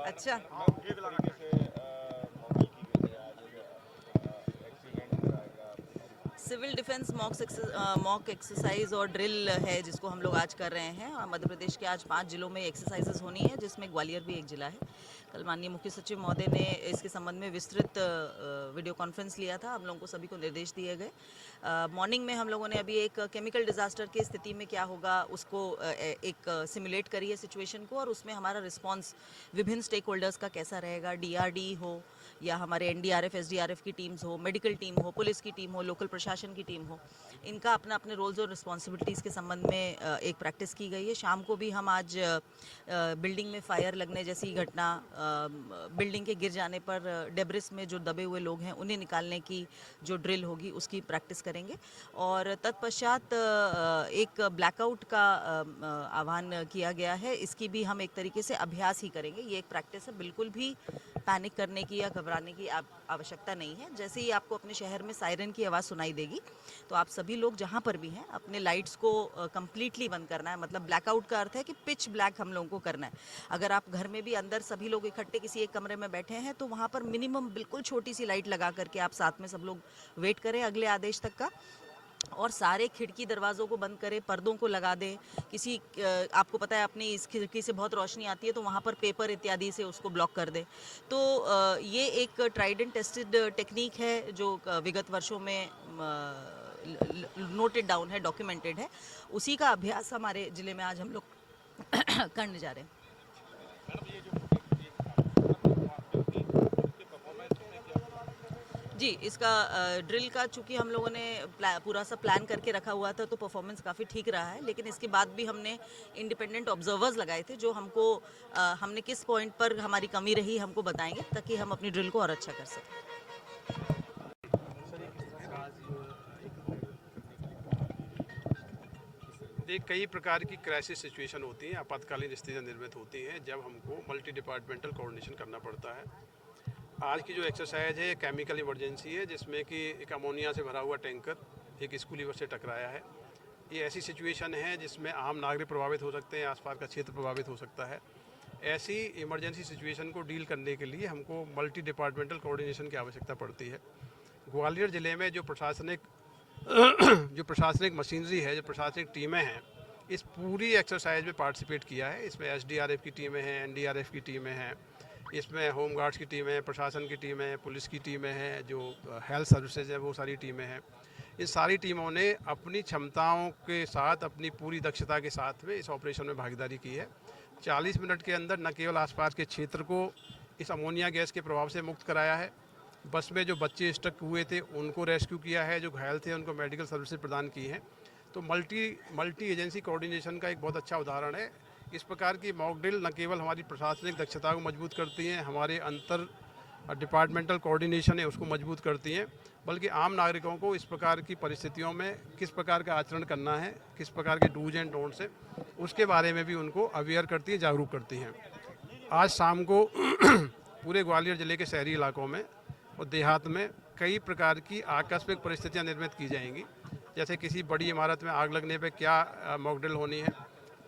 अच्छा। Civil defence mock exercise और drill है जिसको हम लोग आज कर रहे हैं। मध्य प्रदेश के आज 5 जिलों में एक्सरसाइजेज होनी है, जिसमें ग्वालियर भी एक जिला है। कल माननीय मुख्य सचिव महोदय ने इसके संबंध में विस्तृत वीडियो कॉन्फ्रेंस लिया था। हम लोगों को सभी को निर्देश दिए गए। मॉर्निंग में हम लोगों ने अभी एक केमिकल डिजास्टर की स्थिति में क्या होगा उसको एक सिमुलेट करी है सिचुएशन को, और उसमें हमारा रिस्पांस विभिन्न स्टेक होल्डर्स का कैसा रहेगा, डीआरडी हो या हमारे एनडीआरएफ एसडीआरएफ की टीम्स हो, मेडिकल टीम हो, पुलिस की टीम हो, लोकल प्रशासन की टीम हो, इनका अपना अपने रोल्स और रिस्पॉन्सिबिलिटीज़ के संबंध में एक प्रैक्टिस की गई है। शाम को भी हम आज बिल्डिंग में फायर लगने जैसी घटना, बिल्डिंग के गिर जाने पर डेब्रिस में जो दबे हुए लोग हैं उन्हें निकालने की जो ड्रिल होगी उसकी प्रैक्टिस करेंगे। और तत्पश्चात एक ब्लैकआउट का आह्वान किया गया है। इसकी भी हम एक तरीके से अभ्यास ही करेंगे। ये एक प्रैक्टिस है, बिल्कुल भी पैनिक करने की या घबराने की आवश्यकता नहीं है। जैसे ही आपको अपने शहर में सायरन की आवाज़ सुनाई देगी तो आप सभी लोग जहाँ पर भी हैं अपने लाइट्स को कंप्लीटली बंद करना है। मतलब ब्लैकआउट का अर्थ है कि पिच ब्लैक हम लोगों को करना है। अगर आप घर में भी अंदर सभी लोग इकट्ठे किसी एक कमरे में बैठे हैं तो वहाँ पर मिनिमम बिल्कुल छोटी सी लाइट लगा करके आप साथ में सब लोग वेट करें अगले आदेश तक का। और सारे खिड़की दरवाज़ों को बंद करें, पर्दों को लगा दें। किसी आपको पता है अपनी इस खिड़की से बहुत रोशनी आती है तो वहाँ पर पेपर इत्यादि से उसको ब्लॉक कर दें। तो ये एक ट्राइड एंड टेस्टेड टेक्निक है जो विगत वर्षों में नोटेड डाउन है, डॉक्यूमेंटेड है। उसी का अभ्यास हमारे ज़िले में आज हम लोग करने जा रहे हैं। जी, इसका ड्रिल का चूँकि हम लोगों ने पूरा सा प्लान करके रखा हुआ था तो परफॉर्मेंस काफ़ी ठीक रहा है। लेकिन इसके बाद भी हमने इंडिपेंडेंट ऑब्जर्वर्स लगाए थे जो हमको हमने किस पॉइंट पर हमारी कमी रही हमको बताएंगे ताकि हम अपनी ड्रिल को और अच्छा कर सकें। कई प्रकार की क्राइसिस सिचुएशन होती हैं, आपातकालीन स्थितियाँ निर्मित होती हैं जब हमको मल्टी डिपार्टमेंटल कोऑर्डिनेशन करना पड़ता है। आज की जो एक्सरसाइज है केमिकल इमरजेंसी है, जिसमें कि एक अमोनिया से भरा हुआ टैंकर एक स्कूली बस से टकराया है। ये ऐसी सिचुएशन है जिसमें आम नागरिक प्रभावित हो सकते हैं, आसपास का क्षेत्र प्रभावित हो सकता है। ऐसी इमरजेंसी सिचुएशन को डील करने के लिए हमको मल्टी डिपार्टमेंटल कोऑर्डिनेशन की आवश्यकता पड़ती है। ग्वालियर ज़िले में जो प्रशासनिक मशीनरी है, जो प्रशासनिक टीमें हैं, इस पूरी एक्सरसाइज में पार्टिसिपेट किया है। इसमें एसडीआरएफ की टीमें हैं, एनडीआरएफ की टीमें हैं, इसमें होम गार्ड्स की टीमें हैं, प्रशासन की टीमें हैं, पुलिस की टीमें हैं, जो हेल्थ सर्विसेज है वो सारी टीमें हैं। इन सारी टीमों ने अपनी क्षमताओं के साथ, अपनी पूरी दक्षता के साथ में इस ऑपरेशन में भागीदारी की है। 40 मिनट के अंदर न केवल आसपास के क्षेत्र को इस अमोनिया गैस के प्रभाव से मुक्त कराया है, बस में जो बच्चे स्टक हुए थे उनको रेस्क्यू किया है, जो घायल थे उनको मेडिकल सर्विसेज प्रदान की हैं। तो मल्टी एजेंसी कोऑर्डिनेशन का एक बहुत अच्छा उदाहरण है। इस प्रकार की मॉक ड्रिल न केवल हमारी प्रशासनिक दक्षता को मजबूत करती हैं, हमारे अंतर डिपार्टमेंटल कोऑर्डिनेशन है उसको मजबूत करती हैं, बल्कि आम नागरिकों को इस प्रकार की परिस्थितियों में किस प्रकार का आचरण करना है, किस प्रकार के डूज एंड डोंट्स है, उसके बारे में भी उनको अवेयर करती हैं, जागरूक करती हैं। आज शाम को पूरे ग्वालियर ज़िले के शहरी इलाकों में और देहात में कई प्रकार की आकस्मिक परिस्थितियां निर्मित की जाएंगी। जैसे किसी बड़ी इमारत में आग लगने पे क्या मॉक ड्रिल होनी है,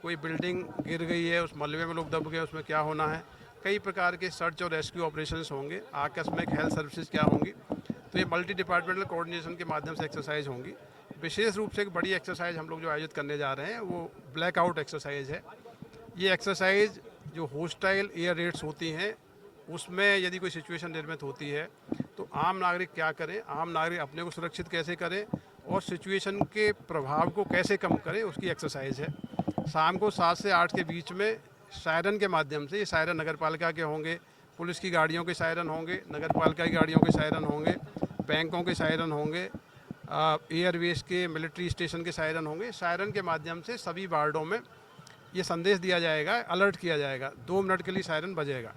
कोई बिल्डिंग गिर गई है, उस मलबे में लोग दब गए, उसमें क्या होना है, कई प्रकार के सर्च और रेस्क्यू ऑपरेशंस होंगे, आकस्मिक हेल्थ सर्विसेज क्या होंगी। तो ये मल्टी डिपार्टमेंटल कोऑर्डिनेशन के माध्यम से एक्सरसाइज होंगी। विशेष रूप से एक बड़ी एक्सरसाइज हम लोग जो आयोजित करने जा रहे हैं वो ब्लैकआउट एक्सरसाइज है। ये एक्सरसाइज जो होस्टाइल एयर रेड्स होती हैं उसमें यदि कोई सिचुएशन निर्मित होती है तो आम नागरिक क्या करें, आम नागरिक अपने को सुरक्षित कैसे करें और सिचुएशन के प्रभाव को कैसे कम करें, उसकी एक्सरसाइज है। शाम को 7 से 8 के बीच में सायरन के माध्यम से, ये सायरन नगर पालिका के होंगे, पुलिस की गाड़ियों के सायरन होंगे, नगर पालिका की गाड़ियों के सायरन होंगे, बैंकों के सायरन होंगे, एयरवेज के, मिलिट्री स्टेशन के सायरन होंगे। सायरन के माध्यम से सभी वार्डों में ये संदेश दिया जाएगा, अलर्ट किया जाएगा। 2 मिनट के लिए सायरन बजेगा।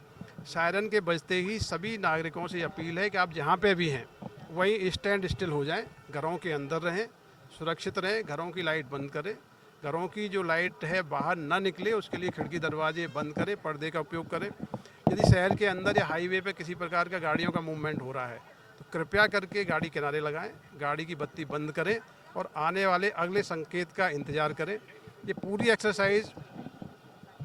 सायरन के बजते ही सभी नागरिकों से अपील है कि आप जहाँ पे भी हैं वहीं स्टैंड स्टिल हो जाएं, घरों के अंदर रहें, सुरक्षित रहें, घरों की लाइट बंद करें, घरों की जो लाइट है बाहर ना निकले उसके लिए खिड़की दरवाजे बंद करें, पर्दे का उपयोग करें। यदि शहर के अंदर या हाईवे पे किसी प्रकार का गाड़ियों का मूवमेंट हो रहा है तो कृपया करके गाड़ी किनारे लगाएं, गाड़ी की बत्ती बंद करें और आने वाले अगले संकेत का इंतज़ार करें। ये पूरी एक्सरसाइज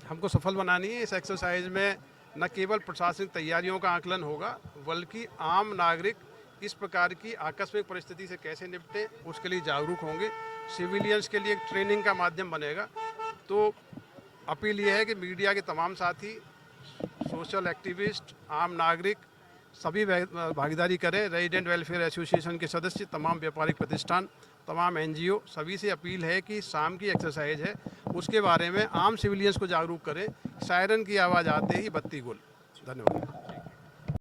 हमको सफल बनानी है। इस एक्सरसाइज में न केवल प्रशासनिक तैयारियों का आकलन होगा, बल्कि आम नागरिक इस प्रकार की आकस्मिक परिस्थिति से कैसे निपटे उसके लिए जागरूक होंगे। सिविलियंस के लिए एक ट्रेनिंग का माध्यम बनेगा। तो अपील ये है कि मीडिया के तमाम साथी, सोशल एक्टिविस्ट, आम नागरिक सभी भागीदारी करें। रेजिडेंट वेलफेयर एसोसिएशन के सदस्य, तमाम व्यापारिक प्रतिष्ठान, तमाम NGO, सभी से अपील है कि शाम की एक्सरसाइज है उसके बारे में आम सिविलियंस को जागरूक करें। सायरन की आवाज़ आते ही बत्ती गुल। धन्यवाद।